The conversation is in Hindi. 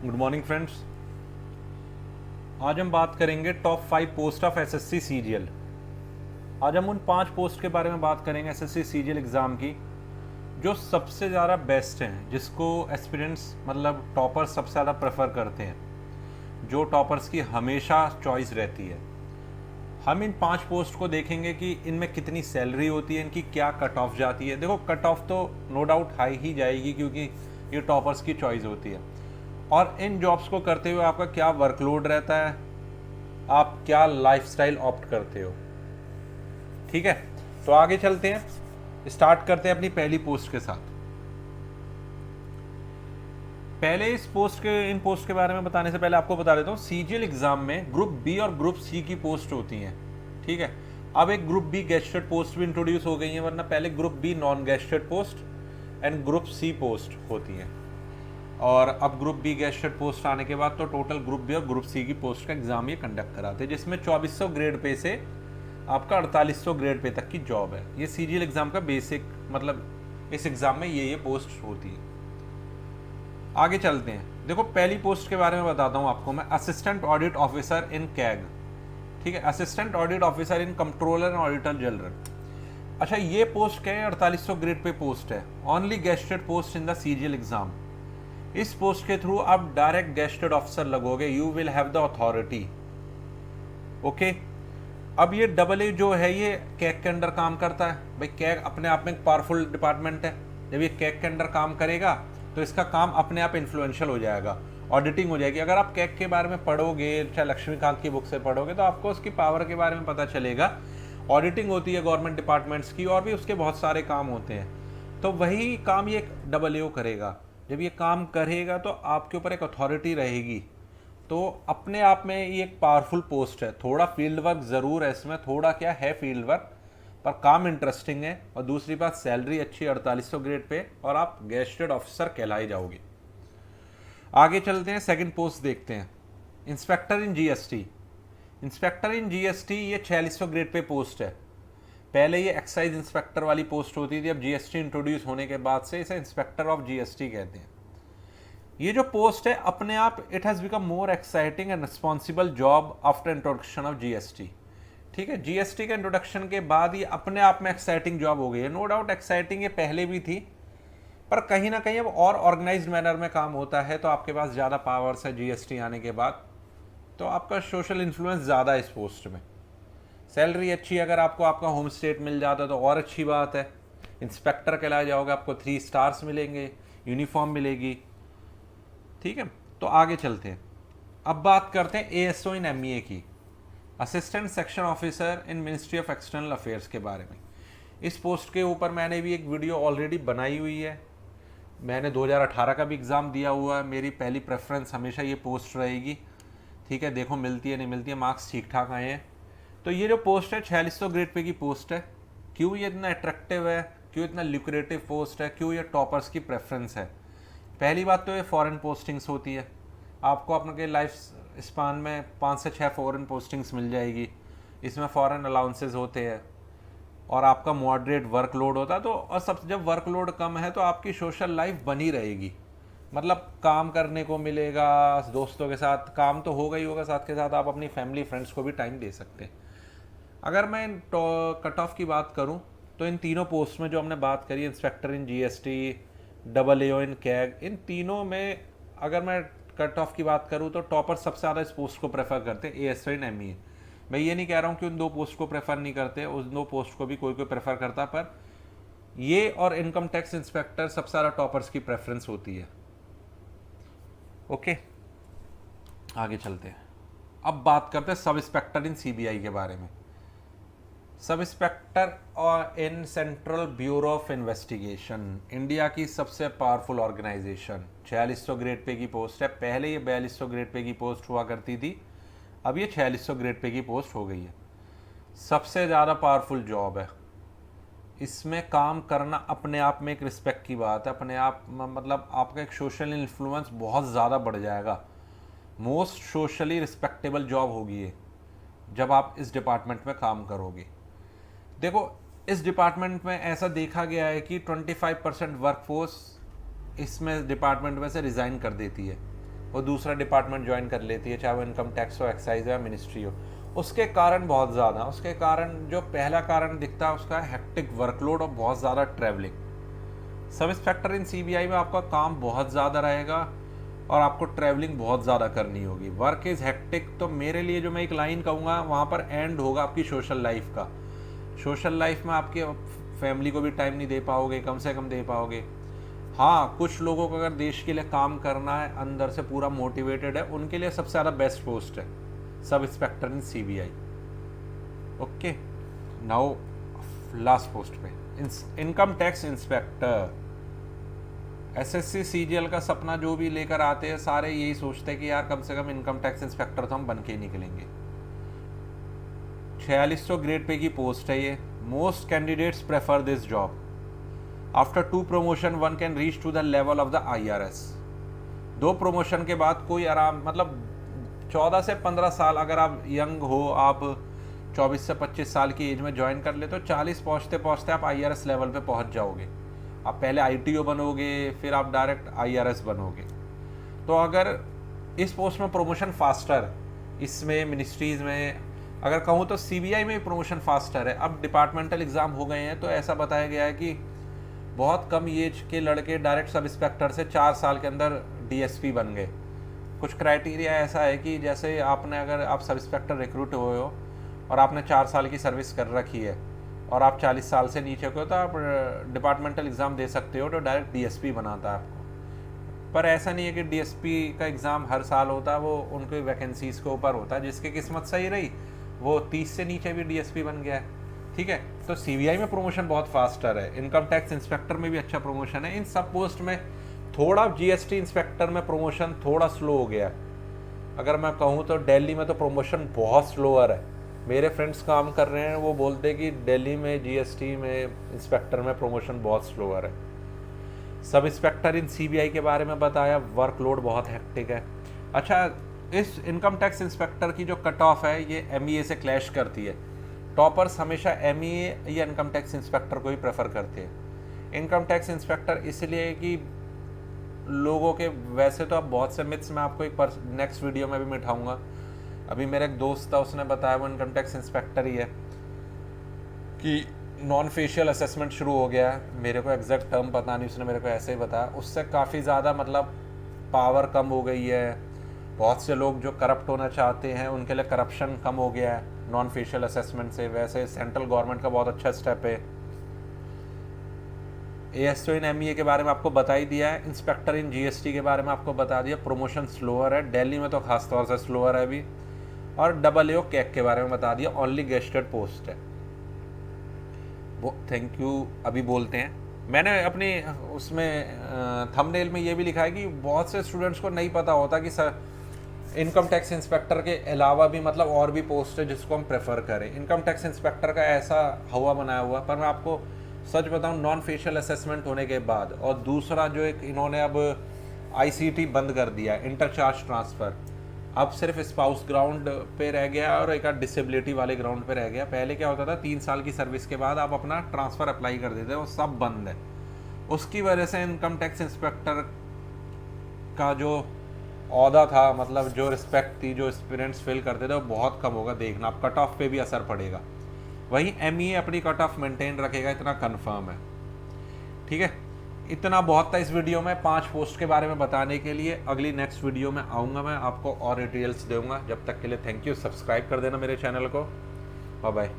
Good morning friends. आज हम बात करेंगे top 5 post of SSC CGL. आज हम उन 5 पोस्ट के बारे में बात करेंगे एसएससी सीजीएल एग्ज़ाम की जो सबसे ज़्यादा बेस्ट हैं, जिसको एस्पिरेंट्स मतलब टॉपर सबसे ज़्यादा प्रेफर करते हैं, जो टॉपर्स की हमेशा चॉइस रहती है। हम इन 5 पोस्ट को देखेंगे कि इनमें कितनी सैलरी होती है, इनकी क्या कट ऑफ जाती है। देखो, कट ऑफ तो नो डाउट हाई ही जाएगी क्योंकि ये टॉपर्स की चॉइस होती है। और इन जॉब्स को करते हुए आपका क्या वर्कलोड रहता है, आप क्या लाइफस्टाइल ऑप्ट करते हो। ठीक है, तो आगे चलते हैं, स्टार्ट करते हैं अपनी पहली पोस्ट के साथ। पहले इन पोस्ट के बारे में बताने से पहले आपको बता देता हूँ, सीजीएल एग्जाम में ग्रुप बी और ग्रुप सी की पोस्ट होती हैं। ठीक है, अब एक ग्रुप बी गेस्टेड पोस्ट भी इंट्रोड्यूस हो गई है, वरना पहले group B non gazetted post and group C post होती है। और अब ग्रुप बी गेस्टेड पोस्ट आने के बाद तो टोटल ग्रुप बी और ग्रुप सी की पोस्ट का एग्जाम ये कंडक्ट कराते हैं, जिसमें 2400 ग्रेड पे से आपका 4800 ग्रेड पे तक की जॉब है। ये सीजीएल एग्जाम का बेसिक मतलब इस एग्जाम में ये पोस्ट होती है। आगे चलते हैं। देखो, पहली पोस्ट के बारे में बताता हूँ आपको मैं, assistant audit officer in CAG. ठीक है, assistant audit officer in controller and auditor general. अच्छा, ये पोस्ट क्या है? 4800 ग्रेड पे पोस्ट है, only gazetted post in the CGL exam. इस पोस्ट के थ्रू आप डायरेक्ट गेस्टेड ऑफिसर लगोगे, you will have the authority. Okay, अब ये AA जो है ये कैग के अंडर काम करता है। भाई, कैग अपने आप में एक पावरफुल डिपार्टमेंट है। जब ये कैग के अंडर काम करेगा तो इसका काम अपने आप इन्फ्लुएंशियल हो जाएगा, ऑडिटिंग हो जाएगी। अगर आप कैग के बारे में पढ़ोगे, चाहे लक्ष्मीकांत की बुक से पढ़ोगे, तो आपको उसकी पावर के बारे में पता चलेगा। ऑडिटिंग होती है गवर्नमेंट डिपार्टमेंट्स की, और भी उसके बहुत सारे काम होते हैं। तो वही काम ये AA करेगा। जब ये काम करेगा तो आपके ऊपर एक अथॉरिटी रहेगी। तो अपने आप में ये एक पावरफुल पोस्ट है। थोड़ा फील्ड वर्क ज़रूर है इसमें, थोड़ा क्या है फील्ड वर्क, पर काम इंटरेस्टिंग है। और दूसरी बात, सैलरी अच्छी है 4800 ग्रेड पे, और आप गेस्टेड ऑफिसर कहलाए जाओगे। आगे चलते हैं, सेकंड पोस्ट देखते हैं, inspector in GST. Inspector in GST ये 4600 ग्रेड पे पोस्ट है। पहले ये एक्साइज इंस्पेक्टर वाली पोस्ट होती थी, अब जीएसटी इंट्रोड्यूस होने के बाद से इसे इंस्पेक्टर ऑफ जीएसटी कहते हैं। ये जो पोस्ट है अपने आप, it has become more exciting and responsible job after introduction of GST. ठीक है, जीएसटी के इंट्रोडक्शन के बाद ये अपने आप में एक्साइटिंग जॉब हो गई है। नो डाउट एक्साइटिंग ये पहले भी थी, पर कहीं ना कहीं अब और ऑर्गेनाइज्ड मैनर में काम होता है, तो आपके पास ज़्यादा पावर्स है जीएसटी आने के बाद, तो आपका सोशल इन्फ्लुएंस ज़्यादा है इस पोस्ट में। सैलरी अच्छी, अगर आपको आपका होम स्टेट मिल जाता तो और अच्छी बात है। इंस्पेक्टर कहलाए जाओगे, आपको 3 स्टार्स मिलेंगे, यूनिफॉर्म मिलेगी। ठीक है, तो आगे चलते हैं। अब बात करते हैं एएसओ इन एमईए की, assistant section officer in ministry of external affairs के बारे में। इस पोस्ट के ऊपर मैंने भी एक वीडियो ऑलरेडी बनाई हुई है। मैंने 2018 का भी एग्ज़ाम दिया हुआ है। मेरी पहली प्रेफरेंस हमेशा ये पोस्ट रहेगी। ठीक है, देखो मिलती है नहीं मिलती है, मार्क्स ठीक ठाक आए हैं। तो ये जो पोस्ट है 4600 ग्रेड पे की पोस्ट है। क्यों ये इतना अट्रैक्टिव है, क्यों इतना ल्यूक्रेटिव पोस्ट है, क्यों ये टॉपर्स की प्रेफरेंस है? पहली बात तो ये फॉरेन पोस्टिंग्स होती है। आपको अपने लाइफ स्पान में 5 से 6 फॉरेन पोस्टिंग्स मिल जाएगी। इसमें फॉरेन अलाउंसेस होते हैं और आपका मॉडरेट वर्कलोड होता है। तो और सब जब वर्कलोड कम है तो आपकी सोशल लाइफ बनी रहेगी, मतलब काम करने को मिलेगा, दोस्तों के साथ काम तो होगा ही होगा, साथ के साथ आप अपनी फैमिली फ्रेंड्स को भी टाइम दे सकते हैं। अगर मैं कट ऑफ की बात करूं तो इन तीनों पोस्ट में जो हमने बात करी, inspector in GST, AA in CAG, इन तीनों में अगर मैं कट ऑफ की बात करूं तो टॉपर सबसे ज़्यादा इस पोस्ट को प्रेफर करते हैं, एएसओ इन एमईए। मैं ये नहीं कह रहा हूं कि उन 2 पोस्ट को प्रेफर नहीं करते, उस 2 पोस्ट को भी कोई कोई प्रेफर करता, पर ये और इनकम टैक्स इंस्पेक्टर सबसे ज़्यादा टॉपर्स की प्रेफरेंस होती है। ओके, आगे चलते हैं। अब बात करते हैं सब इंस्पेक्टर इन सीबीआई के बारे में। सब इंस्पेक्टर और in central bureau of investigation, India की सबसे पावरफुल ऑर्गेनाइजेशन। 4600 ग्रेड पे की पोस्ट है। पहले ये 4200 ग्रेड पे की पोस्ट हुआ करती थी, अब ये 4600 ग्रेड पे की पोस्ट हो गई है। सबसे ज़्यादा पावरफुल जॉब है। इसमें काम करना अपने आप में एक रिस्पेक्ट की बात है। अपने आप मतलब आपका एक सोशल इन्फ्लुएंस बहुत ज़्यादा बढ़ जाएगा। मोस्ट सोशली रिस्पेक्टेबल जॉब होगी ये जब आप इस डिपार्टमेंट में काम करोगे। देखो, इस डिपार्टमेंट में ऐसा देखा गया है कि 25% वर्कफोर्स इसमें डिपार्टमेंट में से रिज़ाइन कर देती है। वो दूसरा डिपार्टमेंट ज्वाइन कर लेती है, चाहे वो इनकम टैक्स हो, एक्साइज हो या मिनिस्ट्री हो। उसके कारण बहुत ज़्यादा, उसके कारण जो पहला कारण दिखता है उसका हेक्टिक वर्कलोड और बहुत ज़्यादा ट्रैवलिंग। सब इंस्पेक्टर इन सीबीआई में आपका काम बहुत ज़्यादा रहेगा और आपको ट्रैवलिंग बहुत ज़्यादा करनी होगी। वर्क इज़ हेक्टिक, तो मेरे लिए जो मैं एक लाइन कहूँगा वहाँ पर एंड होगा आपकी सोशल लाइफ का। सोशल लाइफ में आपके फैमिली को भी टाइम नहीं दे पाओगे, कम से कम दे पाओगे। हाँ, कुछ लोगों को अगर देश के लिए काम करना है, अंदर से पूरा मोटिवेटेड है, उनके लिए सबसे ज़्यादा बेस्ट पोस्ट है sub inspector in CBI. Okay, now last post पे income tax inspector. SSC CGL का सपना जो भी लेकर आते हैं सारे यही सोचते हैं कि यार कम से कम इनकम टैक्स इंस्पेक्टर तो हम बन के ही निकलेंगे। 4600 ग्रेड पे की पोस्ट है ये। Most candidates prefer this job. After 2 promotion 1 can reach to the level of the IRS। 2 promotion के बाद कोई आराम, मतलब 14 से 15 साल अगर आप यंग हो, आप 24 से 25 साल की एज में ज्वाइन कर ले तो 40 पहुँचते पहुँचते आप IRS लेवल पे पहुँच जाओगे। आप पहले ITO बनोगे, फिर आप डायरेक्ट IRS बनोगे। तो अगर इस पोस्ट में प्रमोशन फास्टर, इसमें मिनिस्ट्रीज़ में अगर कहूँ तो सीबीआई में प्रमोशन फास्टर है। अब डिपार्टमेंटल एग्ज़ाम हो गए हैं तो ऐसा बताया गया है कि बहुत कम एज के लड़के डायरेक्ट सब इंस्पेक्टर से 4 साल के अंदर DSP बन गए। कुछ क्राइटेरिया ऐसा है कि जैसे आपने, अगर आप सब इंस्पेक्टर रिक्रूट हुए हो और आपने 4 साल की सर्विस कर रखी है और आप 40 साल से नीचे को, तो आप डिपार्टमेंटल एग्ज़ाम दे सकते हो, तो डायरेक्ट DSP बनाता है आपको। पर ऐसा नहीं है कि DSP का एग्ज़ाम हर साल होता है, वो उनके वैकेंसीज़ के ऊपर होता है। जिसकी किस्मत सही रही वो 30 से नीचे भी DSP बन गया है। ठीक है, तो सीबीआई में प्रमोशन बहुत फास्टर है। इनकम टैक्स इंस्पेक्टर में भी अच्छा प्रमोशन है। इन सब पोस्ट में थोड़ा GST इंस्पेक्टर में प्रमोशन थोड़ा स्लो हो गया है। अगर मैं कहूँ तो दिल्ली में तो प्रमोशन बहुत स्लोअर है। मेरे फ्रेंड्स काम कर रहे हैं, वो बोलते हैं कि दिल्ली में GST में इंस्पेक्टर में प्रमोशन बहुत स्लोअर है। सब इंस्पेक्टर इन सीबीआई के बारे में बताया, वर्कलोड बहुत हेक्टिक है। अच्छा, इस इनकम टैक्स इंस्पेक्टर की जो कट ऑफ है ये MEA से क्लैश करती है। टॉपर्स हमेशा MEA या इनकम टैक्स इंस्पेक्टर को ही प्रेफर करते हैं। इनकम टैक्स इंस्पेक्टर इसलिए कि लोगों के, वैसे तो अब बहुत से मिथ्स मैं आपको एक नेक्स्ट वीडियो में भी मिठाऊंगा। अभी मेरा एक दोस्त था, उसने बताया, वो इनकम टैक्स इंस्पेक्टर ही है, कि नॉन फेशियल असेसमेंट शुरू हो गया है। मेरे को एग्जैक्ट टर्म पता नहीं, उसने मेरे को ऐसे ही बताया। उससे काफ़ी ज़्यादा मतलब पावर कम हो गई है। बहुत से लोग जो करप्ट होना चाहते हैं उनके लिए करप्शन कम हो गया है नॉन फेशियल असेसमेंट से। वैसे सेंट्रल गवर्नमेंट का बहुत अच्छा स्टेप है। ASO इन MEA के बारे में आपको बता ही दिया है। इंस्पेक्टर इन GST के बारे में आपको बता दिया। प्रमोशन स्लोअर है, दिल्ली में तो खास तौर से स्लोअर है अभी। और AAO कैक के बारे में बता दिया, ओनली गेस्टेड पोस्ट है वो। थैंक यू अभी बोलते हैं। मैंने अपनी उसमें थंबनेल में ये भी लिखा है कि बहुत से स्टूडेंट्स को नहीं पता होता कि सर इनकम टैक्स इंस्पेक्टर के अलावा भी मतलब और भी पोस्ट है जिसको हम प्रेफर करें। इनकम टैक्स इंस्पेक्टर का ऐसा हवा बनाया हुआ, पर मैं आपको सच बताऊं, नॉन फेशियल असेसमेंट होने के बाद, और दूसरा जो एक इन्होंने अब ICT बंद कर दिया, इंटरचार्ज ट्रांसफ़र, अब सिर्फ स्पाउस ग्राउंड पे रह गया और एक डिसेबिलिटी वाले ग्राउंड पे रह गया। पहले क्या होता था, 3 साल की सर्विस के बाद आप अपना ट्रांसफ़र अप्लाई कर देते, वो सब बंद है। उसकी वजह से इनकम टैक्स इंस्पेक्टर का जो औहदा था, मतलब जो रिस्पेक्ट थी, जो एक्सपीरियंस फिल करते थे, वो बहुत कम होगा। देखना आप कट ऑफ पे भी असर पड़ेगा। वहीं MEA अपनी कट ऑफ मेंटेन रखेगा, इतना कंफर्म है। ठीक है, इतना बहुत था इस वीडियो में 5 पोस्ट के बारे में बताने के लिए। अगली नेक्स्ट वीडियो में आऊँगा, मैं आपको और डिटेल्स दूंगा। जब तक के लिए थैंक यू। सब्सक्राइब कर देना मेरे चैनल को। Bye bye.